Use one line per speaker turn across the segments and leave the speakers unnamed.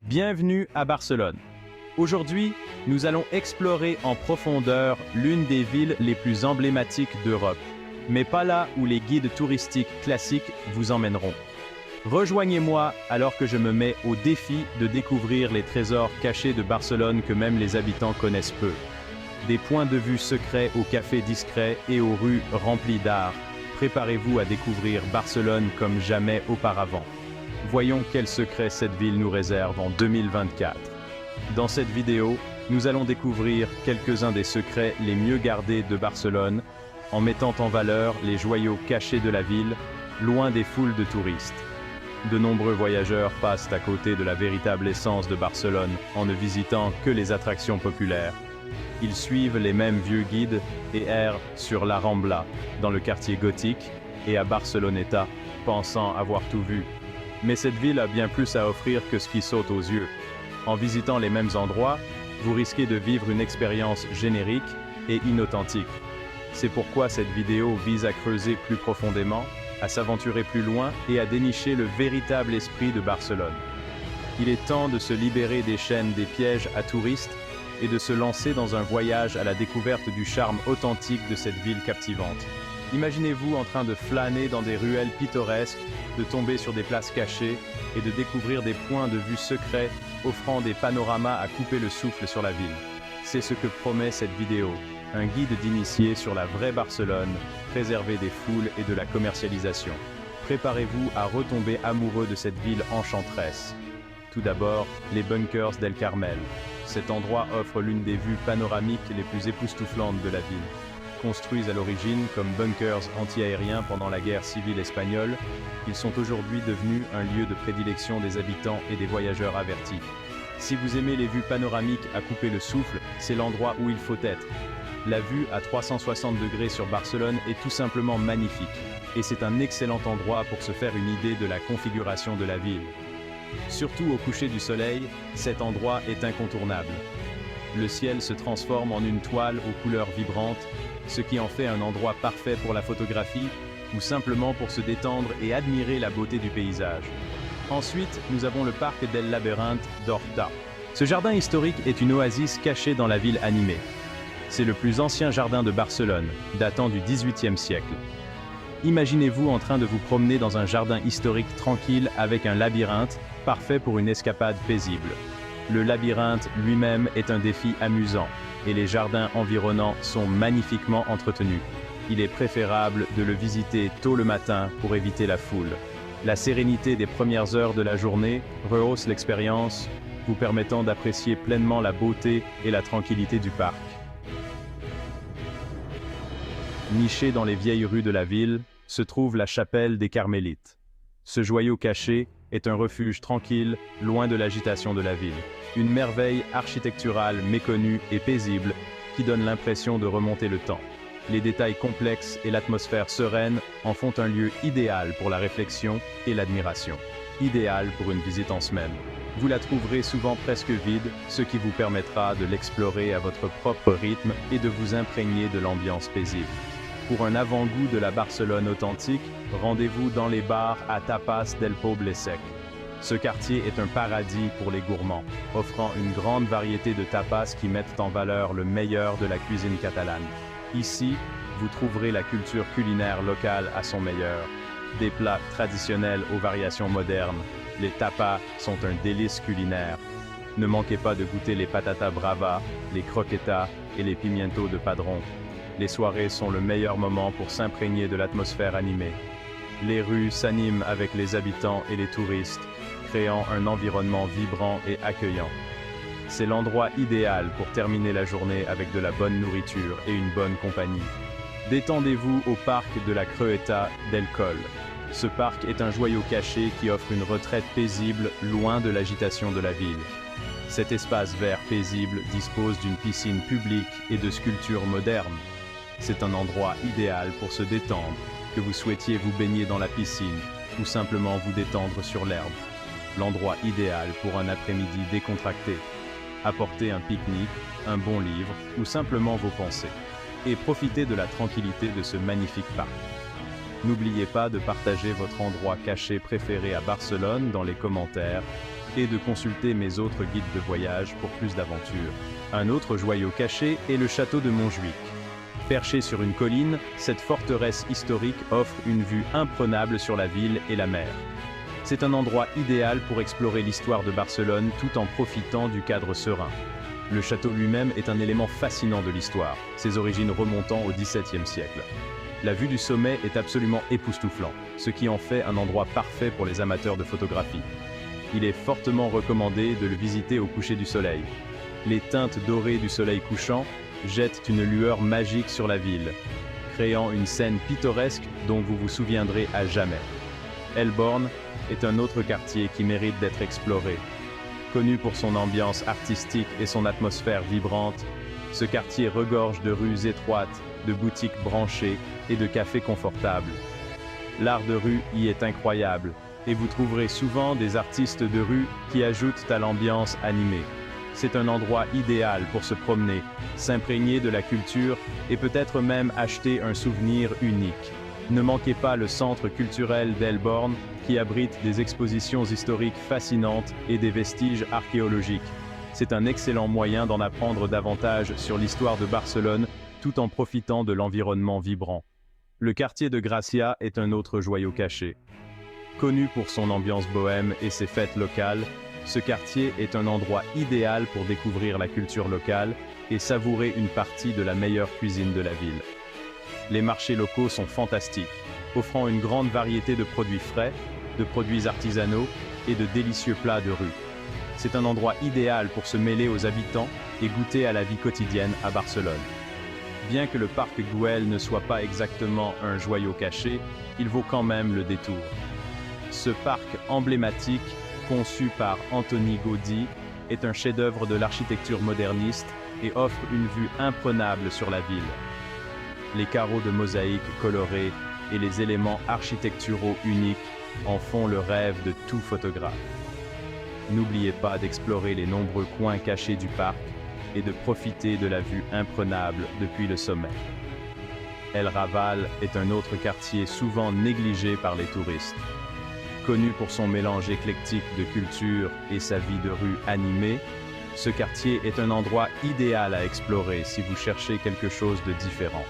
Bienvenue à Barcelone. Aujourd'hui, nous allons explorer en profondeur l'une des villes les plus emblématiques d'Europe, mais pas là où les guides touristiques classiques vous emmèneront. Rejoignez-moi alors que je me mets au défi de découvrir les trésors cachés de Barcelone que même les habitants connaissent peu. Des points de vue secrets aux cafés discrets et aux rues remplies d'art. Préparez-vous à découvrir Barcelone comme jamais auparavant. Voyons quels secrets cette ville nous réserve en 2024. Dans cette vidéo, nous allons découvrir quelques-uns des secrets les mieux gardés de Barcelone, en mettant en valeur les joyaux cachés de la ville, loin des foules de touristes. De nombreux voyageurs passent à côté de la véritable essence de Barcelone en ne visitant que les attractions populaires. Ils suivent les mêmes vieux guides et errent sur la Rambla, dans le quartier gothique, et à Barceloneta, pensant avoir tout vu. Mais cette ville a bien plus à offrir que ce qui saute aux yeux. En visitant les mêmes endroits, vous risquez de vivre une expérience générique et inauthentique. C'est pourquoi cette vidéo vise à creuser plus profondément, à s'aventurer plus loin et à dénicher le véritable esprit de Barcelone. Il est temps de se libérer des chaînes des pièges à touristes et de se lancer dans un voyage à la découverte du charme authentique de cette ville captivante. Imaginez-vous en train de flâner dans des ruelles pittoresques, de tomber sur des places cachées et de découvrir des points de vue secrets offrant des panoramas à couper le souffle sur la ville. C'est ce que promet cette vidéo, un guide d'initié sur la vraie Barcelone, préservée des foules et de la commercialisation. Préparez-vous à retomber amoureux de cette ville enchanteresse. Tout d'abord, les Bunkers del Carmel. Cet endroit offre l'une des vues panoramiques les plus époustouflantes de la ville. Construits à l'origine comme bunkers anti-aériens pendant la guerre civile espagnole, ils sont aujourd'hui devenus un lieu de prédilection des habitants et des voyageurs avertis. Si vous aimez les vues panoramiques à couper le souffle, c'est l'endroit où il faut être. La vue à 360 degrés sur Barcelone est tout simplement magnifique, et c'est un excellent endroit pour se faire une idée de la configuration de la ville. Surtout au coucher du soleil, cet endroit est incontournable. Le ciel se transforme en une toile aux couleurs vibrantes, ce qui en fait un endroit parfait pour la photographie ou simplement pour se détendre et admirer la beauté du paysage. Ensuite, nous avons le parc del Laberinth d'Horta. Ce jardin historique est une oasis cachée dans la ville animée. C'est le plus ancien jardin de Barcelone, datant du XVIIIe siècle. Imaginez-vous en train de vous promener dans un jardin historique tranquille avec un labyrinthe, parfait pour une escapade paisible. Le labyrinthe lui-même est un défi amusant, et les jardins environnants sont magnifiquement entretenus. Il est préférable de le visiter tôt le matin pour éviter la foule. La sérénité des premières heures de la journée rehausse l'expérience, vous permettant d'apprécier pleinement la beauté et la tranquillité du parc. Nichée dans les vieilles rues de la ville, se trouve la chapelle des Carmélites. Ce joyau caché est un refuge tranquille, loin de l'agitation de la ville. Une merveille architecturale méconnue et paisible qui donne l'impression de remonter le temps. Les détails complexes et l'atmosphère sereine en font un lieu idéal pour la réflexion et l'admiration. Idéal pour une visite en semaine. Vous la trouverez souvent presque vide, ce qui vous permettra de l'explorer à votre propre rythme et de vous imprégner de l'ambiance paisible. Pour un avant-goût de la Barcelone authentique, rendez-vous dans les bars à Tapas del Poble Sec. Ce quartier est un paradis pour les gourmands, offrant une grande variété de tapas qui mettent en valeur le meilleur de la cuisine catalane. Ici, vous trouverez la culture culinaire locale à son meilleur. Des plats traditionnels aux variations modernes. Les tapas sont un délice culinaire. Ne manquez pas de goûter les patatas bravas, les croquetas et les pimientos de Padron. Les soirées sont le meilleur moment pour s'imprégner de l'atmosphère animée. Les rues s'animent avec les habitants et les touristes, créant un environnement vibrant et accueillant. C'est l'endroit idéal pour terminer la journée avec de la bonne nourriture et une bonne compagnie. Détendez-vous au parc de la Crueta del Coll. Ce parc est un joyau caché qui offre une retraite paisible loin de l'agitation de la ville. Cet espace vert paisible dispose d'une piscine publique et de sculptures modernes. C'est un endroit idéal pour se détendre, que vous souhaitiez vous baigner dans la piscine ou simplement vous détendre sur l'herbe. L'endroit idéal pour un après-midi décontracté. Apportez un pique-nique, un bon livre ou simplement vos pensées. Et profitez de la tranquillité de ce magnifique parc. N'oubliez pas de partager votre endroit caché préféré à Barcelone dans les commentaires et de consulter mes autres guides de voyage pour plus d'aventures. Un autre joyau caché est le château de Montjuïc. Perché sur une colline, cette forteresse historique offre une vue imprenable sur la ville et la mer. C'est un endroit idéal pour explorer l'histoire de Barcelone tout en profitant du cadre serein. Le château lui-même est un élément fascinant de l'histoire, ses origines remontant au XVIIe siècle. La vue du sommet est absolument époustouflant, ce qui en fait un endroit parfait pour les amateurs de photographie. Il est fortement recommandé de le visiter au coucher du soleil. Les teintes dorées du soleil couchant jettent une lueur magique sur la ville, créant une scène pittoresque dont vous vous souviendrez à jamais. Elborn est un autre quartier qui mérite d'être exploré. Connu pour son ambiance artistique et son atmosphère vibrante, ce quartier regorge de rues étroites, de boutiques branchées et de cafés confortables. L'art de rue y est incroyable, et vous trouverez souvent des artistes de rue qui ajoutent à l'ambiance animée. C'est un endroit idéal pour se promener, s'imprégner de la culture et peut-être même acheter un souvenir unique. Ne manquez pas le centre culturel d'Elborn qui abrite des expositions historiques fascinantes et des vestiges archéologiques. C'est un excellent moyen d'en apprendre davantage sur l'histoire de Barcelone tout en profitant de l'environnement vibrant. Le quartier de Gracia est un autre joyau caché. Connu pour son ambiance bohème et ses fêtes locales, ce quartier est un endroit idéal pour découvrir la culture locale et savourer une partie de la meilleure cuisine de la ville. Les marchés locaux sont fantastiques, offrant une grande variété de produits frais, de produits artisanaux et de délicieux plats de rue. C'est un endroit idéal pour se mêler aux habitants et goûter à la vie quotidienne à Barcelone. Bien que le parc Güell ne soit pas exactement un joyau caché, il vaut quand même le détour. Ce parc emblématique, conçu par Antoni Gaudí, est un chef-d'œuvre de l'architecture moderniste et offre une vue imprenable sur la ville. Les carreaux de mosaïque colorés et les éléments architecturaux uniques en font le rêve de tout photographe. N'oubliez pas d'explorer les nombreux coins cachés du parc et de profiter de la vue imprenable depuis le sommet. El Raval est un autre quartier souvent négligé par les touristes. Connu pour son mélange éclectique de culture et sa vie de rue animée, ce quartier est un endroit idéal à explorer si vous cherchez quelque chose de différent.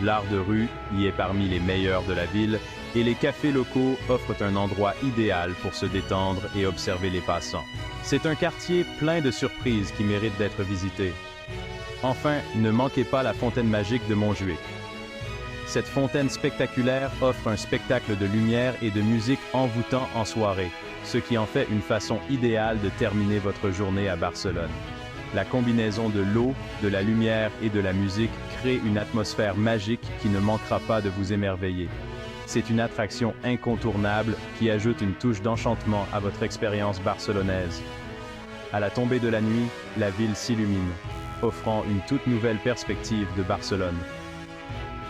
L'art de rue y est parmi les meilleurs de la ville et les cafés locaux offrent un endroit idéal pour se détendre et observer les passants. C'est un quartier plein de surprises qui mérite d'être visité. Enfin, ne manquez pas la fontaine magique de Montjuïc. Cette fontaine spectaculaire offre un spectacle de lumière et de musique envoûtant en soirée, ce qui en fait une façon idéale de terminer votre journée à Barcelone. La combinaison de l'eau, de la lumière et de la musique crée une atmosphère magique qui ne manquera pas de vous émerveiller. C'est une attraction incontournable qui ajoute une touche d'enchantement à votre expérience barcelonaise. À la tombée de la nuit, la ville s'illumine, offrant une toute nouvelle perspective de Barcelone.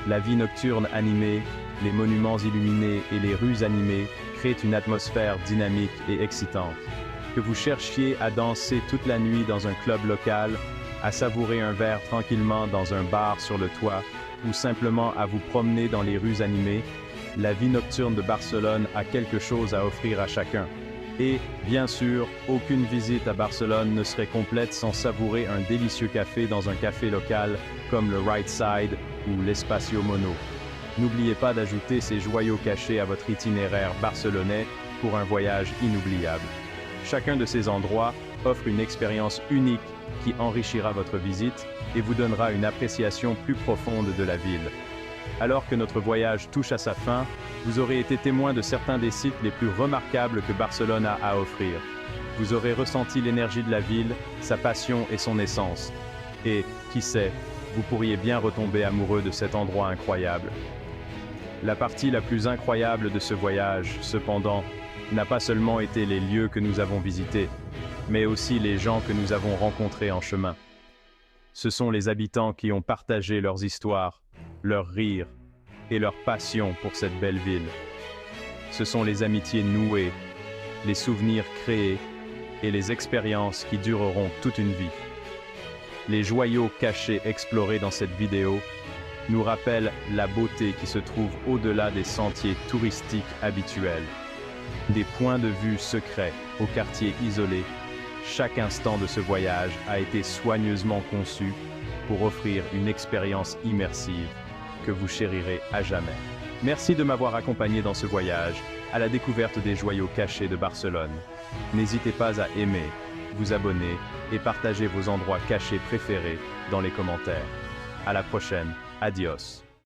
La vie nocturne animée, les monuments illuminés et les rues animées créent une atmosphère dynamique et excitante. Que vous cherchiez à danser toute la nuit dans un club local, à savourer un verre tranquillement dans un bar sur le toit, ou simplement à vous promener dans les rues animées, la vie nocturne de Barcelone a quelque chose à offrir à chacun. Et, bien sûr, aucune visite à Barcelone ne serait complète sans savourer un délicieux café dans un café local comme le Right Side ou l'Espacio Mono. N'oubliez pas d'ajouter ces joyaux cachés à votre itinéraire barcelonais pour un voyage inoubliable. Chacun de ces endroits offre une expérience unique qui enrichira votre visite et vous donnera une appréciation plus profonde de la ville. Alors que notre voyage touche à sa fin, vous aurez été témoin de certains des sites les plus remarquables que Barcelone a à offrir. Vous aurez ressenti l'énergie de la ville, sa passion et son essence. Et, qui sait, vous pourriez bien retomber amoureux de cet endroit incroyable. La partie la plus incroyable de ce voyage, cependant, n'a pas seulement été les lieux que nous avons visités, mais aussi les gens que nous avons rencontrés en chemin. Ce sont les habitants qui ont partagé leurs histoires, leurs rires et leur passion pour cette belle ville. Ce sont les amitiés nouées, les souvenirs créés et les expériences qui dureront toute une vie. Les joyaux cachés explorés dans cette vidéo nous rappellent la beauté qui se trouve au-delà des sentiers touristiques habituels. Des points de vue secrets au quartier isolé. Chaque instant de ce voyage a été soigneusement conçu pour offrir une expérience immersive que vous chérirez à jamais. Merci de m'avoir accompagné dans ce voyage à la découverte des joyaux cachés de Barcelone. N'hésitez pas à aimer, vous abonner et partager vos endroits cachés préférés dans les commentaires. À la prochaine, adios.